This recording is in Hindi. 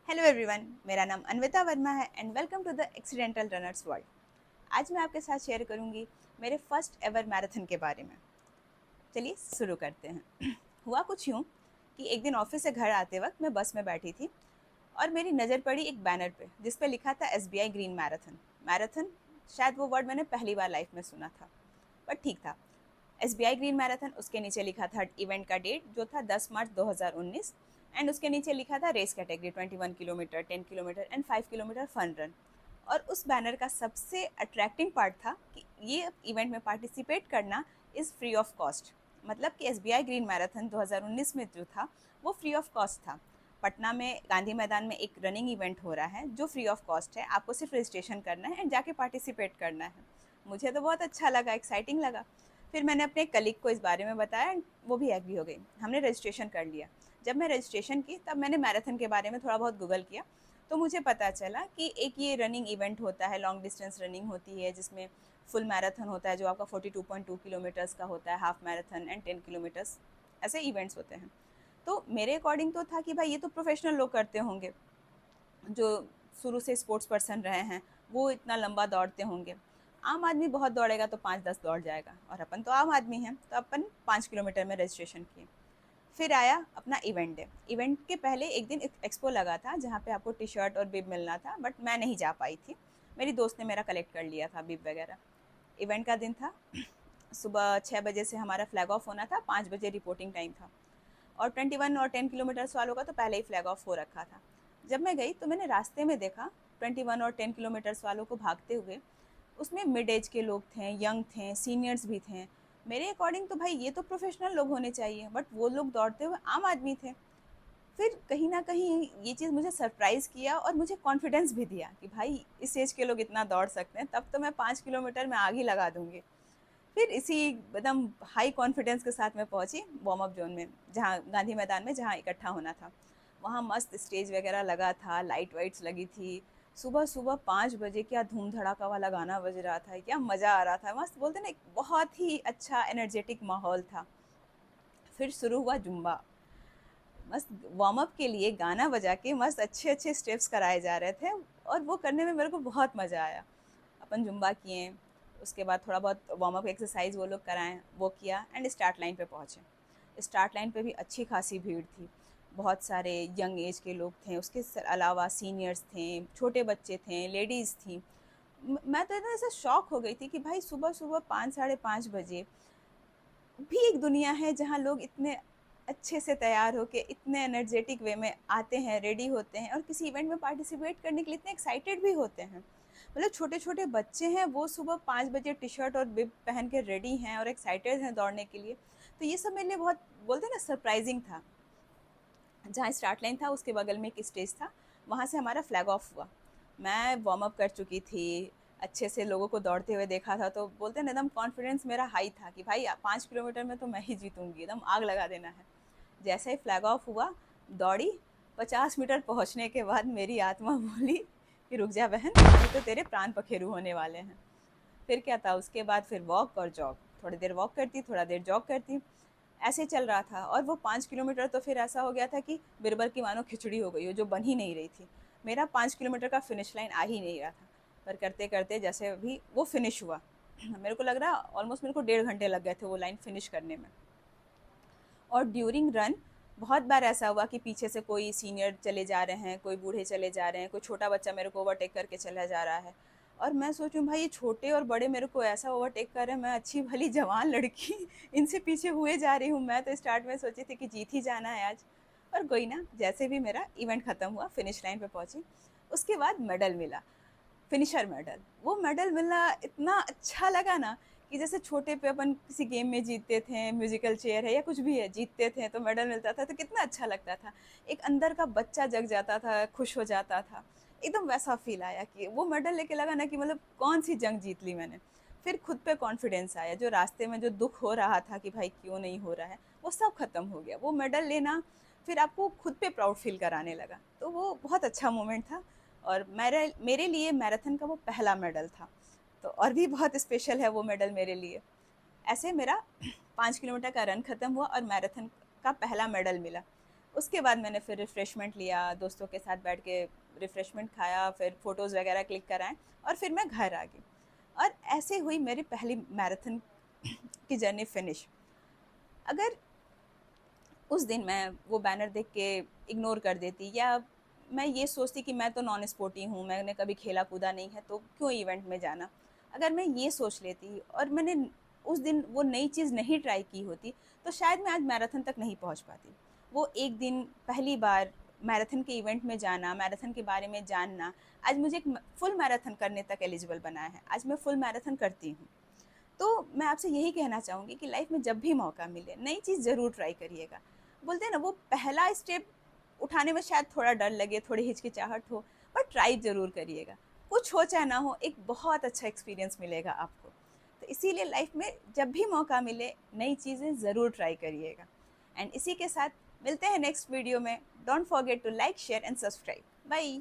हेलो एवरीवन, मेरा नाम अन्विता वर्मा है and welcome to the accidental runners world. आज मैं आपके साथ शेयर करूंगी मेरे फर्स्ट एवर मैराथन के बारे में। चलिए शुरू करते हैं। हुआ कुछ यूँ कि एक दिन ऑफिस से घर आते वक्त मैं बस में बैठी थी और मेरी नज़र पड़ी एक बैनर पे जिस पे लिखा था एसबीआई ग्रीन मैराथन। मैराथन, शायद वो वर्ड मैंने पहली बार लाइफ में सुना था, बट ठीक था। एसबीआई ग्रीन मैराथन, उसके नीचे लिखा था इवेंट का डेट जो था 10 मार्च 2019 एंड उसके नीचे लिखा था race category 21 kilometre, 10 kilometre and 5 kilometre fun run. और उस बैनर का सबसे अट्रैक्टिंग पार्ट था कि ये इवेंट में पार्टिसिपेट करना इज़ फ्री ऑफ कॉस्ट। मतलब कि एसबीआई ग्रीन मैराथन 2019 में जो था वो फ्री ऑफ कॉस्ट था। पटना में गांधी मैदान में एक रनिंग इवेंट हो रहा है जो फ्री ऑफ कॉस्ट है, आपको सिर्फ रजिस्ट्रेशन करना है एंड जाके पार्टिसिपेट करना है। मुझे तो बहुत अच्छा लगा, एक्साइटिंग लगा। फिर मैंने अपने कलीग को इस बारे में बताया एंड वो भी एग्री हो गई। हमने रजिस्ट्रेशन कर लिया। जब मैं रजिस्ट्रेशन की तब मैंने मैराथन के बारे में थोड़ा बहुत गूगल किया, तो मुझे पता चला कि एक ये रनिंग इवेंट होता है, लॉन्ग डिस्टेंस रनिंग होती है जिसमें फुल मैराथन होता है जो आपका 42.2 किलोमीटर्स का होता है, हाफ मैराथन एंड 10 किलोमीटर्स, ऐसे इवेंट्स होते हैं। तो मेरे अकॉर्डिंग तो था कि भाई ये तो प्रोफेशनल लोग करते होंगे, जो शुरू से स्पोर्ट्स पर्सन रहे हैं, वो इतना लंबा दौड़ते होंगे। आम आदमी बहुत दौड़ेगा तो 5-10 दौड़ जाएगा, और अपन तो आम आदमी हैं तो अपन 5 किलोमीटर में रजिस्ट्रेशन किए। फिर आया अपना इवेंट डे। इवेंट के पहले एक दिन एक्सपो लगा था जहाँ पे आपको टी शर्ट और बिब मिलना था, बट मैं नहीं जा पाई थी। मेरी दोस्त ने मेरा कलेक्ट कर लिया था बिब वगैरह। इवेंट का दिन था, सुबह 6 बजे से हमारा फ्लैग ऑफ होना था, 5 बजे रिपोर्टिंग टाइम था। और 21 और 10 किलोमीटर्स वालों का तो पहले ही फ्लैग ऑफ हो रखा था। जब मैं गई तो मैंने रास्ते में देखा 21 और 10 किलोमीटर्स वालों को भागते हुए। उसमें मिड एज के लोग थे, यंग थे, सीनियर्स भी थे। मेरे अकॉर्डिंग तो भाई ये तो प्रोफेशनल लोग होने चाहिए, बट वो लोग दौड़ते हुए आम आदमी थे। फिर कहीं ना कहीं ये चीज़ मुझे सरप्राइज़ किया और मुझे कॉन्फिडेंस भी दिया कि भाई इस एज के लोग इतना दौड़ सकते हैं, तब तो मैं 5 किलोमीटर में आग ही लगा दूंगी। फिर इसी एकदम हाई कॉन्फिडेंस के साथ मैं पहुंची वार्म अप जोन में, जहाँ गांधी मैदान में जहाँ इकट्ठा होना था। वहाँ मस्त स्टेज वगैरह लगा था, लाइट वाइट्स लगी थी। सुबह सुबह 5 बजे क्या धूम धड़ाका वाला गाना बज रहा था, क्या मज़ा आ रहा था। मस्त बोलते ना, एक बहुत ही अच्छा एनर्जेटिक माहौल था। फिर शुरू हुआ जुम्बा। मस्त वार्म अप के लिए गाना बजा के मस्त अच्छे अच्छे स्टेप्स कराए जा रहे थे, और वो करने में मेरे को बहुत मज़ा आया। अपन जुम्बा किए, उसके बाद थोड़ा बहुत वार्म अप एक्सरसाइज वो लोग कराएं, वो किया एंड स्टार्ट लाइन पे पहुँचे। स्टार्ट लाइन पे भी अच्छी खासी भीड़ थी। बहुत सारे यंग एज के लोग थे, उसके अलावा सीनियर्स थे, छोटे बच्चे थे, लेडीज़ थी। मैं तो इतना ऐसा शॉक हो गई थी कि भाई सुबह सुबह 5, 5:30 बजे भी एक दुनिया है जहाँ लोग इतने अच्छे से तैयार होके इतने एनर्जेटिक वे में आते हैं, रेडी होते हैं और किसी इवेंट में पार्टिसिपेट करने के लिए इतने एक्साइटेड भी होते हैं। मतलब छोटे छोटे बच्चे हैं, वो सुबह 5 बजे टी शर्ट और बिब पहन के रेडी हैं और एक्साइटेड हैं दौड़ने के लिए। तो ये सब मेरे लिए बहुत, बोलते हैं ना, सरप्राइजिंग था। जहाँ स्टार्ट लाइन था उसके बगल में एक स्टेज था, वहाँ से हमारा फ्लैग ऑफ हुआ। मैं वार्म अप कर चुकी थी, अच्छे से लोगों को दौड़ते हुए देखा था, तो बोलते हैं ना, एकदम कॉन्फिडेंस मेरा हाई था कि भाई 5 किलोमीटर में तो मैं ही जीतूंगी, एकदम आग लगा देना है। जैसे ही फ्लैग ऑफ हुआ, दौड़ी। 50 मीटर पहुँचने के बाद मेरी आत्मा बोली कि रुक जा बहन, अभी तो तेरे प्राण पखेरु होने वाले हैं। फिर क्या था, उसके बाद फिर वॉक और जॉग, थोड़ी देर वॉक करती, थोड़ा देर जॉग करती, ऐसे चल रहा था। और वो 5 किलोमीटर तो फिर ऐसा हो गया था कि बिरबल की मानो खिचड़ी हो गई हो, जो बन ही नहीं रही थी। मेरा 5 किलोमीटर का फिनिश लाइन आ ही नहीं रहा था। पर करते करते जैसे भी वो फिनिश हुआ, मेरे को लग रहा ऑलमोस्ट मेरे को 1.5 घंटे लग गए थे वो लाइन फिनिश करने में। और ड्यूरिंग रन बहुत बार ऐसा हुआ कि पीछे से कोई सीनियर चले जा रहे हैं, कोई बूढ़े चले जा रहे हैं, कोई छोटा बच्चा मेरे को ओवरटेक करके चला जा रहा है। और मैं सोचूं भाई ये छोटे और बड़े मेरे को ऐसा ओवरटेक कर रहे हैं, मैं अच्छी भली जवान लड़की इनसे पीछे हुए जा रही हूँ। मैं तो स्टार्ट में सोची थी कि जीत ही जाना है आज। पर कोई ना, जैसे भी मेरा इवेंट ख़त्म हुआ, फिनिश लाइन पे पहुंची। उसके बाद मेडल मिला, फिनिशर मेडल। वो मेडल मिलना इतना अच्छा लगा ना, कि जैसे छोटे पे अपन किसी गेम में जीतते थे, म्यूजिकल चेयर है या कुछ भी है, जीतते थे तो मेडल मिलता था तो कितना अच्छा लगता था। एक अंदर का बच्चा जग जाता था, खुश हो जाता था। एकदम वैसा फील आया कि वो मेडल लेके लगा ना कि मतलब कौन सी जंग जीत ली मैंने। फिर खुद पे कॉन्फिडेंस आया, जो रास्ते में जो दुख हो रहा था कि भाई क्यों नहीं हो रहा है, वो सब खत्म हो गया। वो मेडल लेना फिर आपको खुद पे प्राउड फील कराने लगा, तो वो बहुत अच्छा मोमेंट था। और मेरे मेरे लिए मैराथन का वो पहला मेडल था, तो और भी बहुत स्पेशल है वो मेडल मेरे लिए। ऐसे मेरा 5 किलोमीटर का रन ख़त्म हुआ और मैराथन का पहला मेडल मिला। उसके बाद मैंने फिर रिफ़्रेशमेंट लिया, दोस्तों के साथ बैठ के रिफ़्रेशमेंट खाया, फिर फ़ोटोज़ वगैरह क्लिक कराएँ और फिर मैं घर आ गई। और ऐसे हुई मेरी पहली मैराथन की जर्नी फिनिश। अगर उस दिन मैं वो बैनर देख के इग्नोर कर देती, या मैं ये सोचती कि मैं तो नॉन स्पोर्टी हूँ, मैंने कभी खेला कूदा नहीं है, तो क्यों इवेंट में जाना। अगर मैं ये सोच लेती और मैंने उस दिन वो नई चीज़ नहीं ट्राई की होती, तो शायद मैं आज मैराथन तक नहीं पहुँच पाती। वो एक दिन पहली बार मैराथन के इवेंट में जाना, मैराथन के बारे में जानना, आज मुझे एक फुल मैराथन करने तक एलिजिबल बनाया है। आज मैं फुल मैराथन करती हूँ। तो मैं आपसे यही कहना चाहूँगी कि लाइफ में जब भी मौका मिले, नई चीज़ ज़रूर ट्राई करिएगा। बोलते हैं ना, वो पहला स्टेप उठाने में शायद थोड़ा डर लगे, थोड़ी हिचकिचाहट हो, पर ट्राई ज़रूर करिएगा। कुछ हो चाहे ना हो, एक बहुत अच्छा एक्सपीरियंस मिलेगा आपको। तो इसीलिए लाइफ में जब भी मौका मिले, नई चीज़ें ज़रूर ट्राई करिएगा। एंड इसी के साथ मिलते हैं नेक्स्ट वीडियो में। Don't forget to like, share and subscribe. Bye.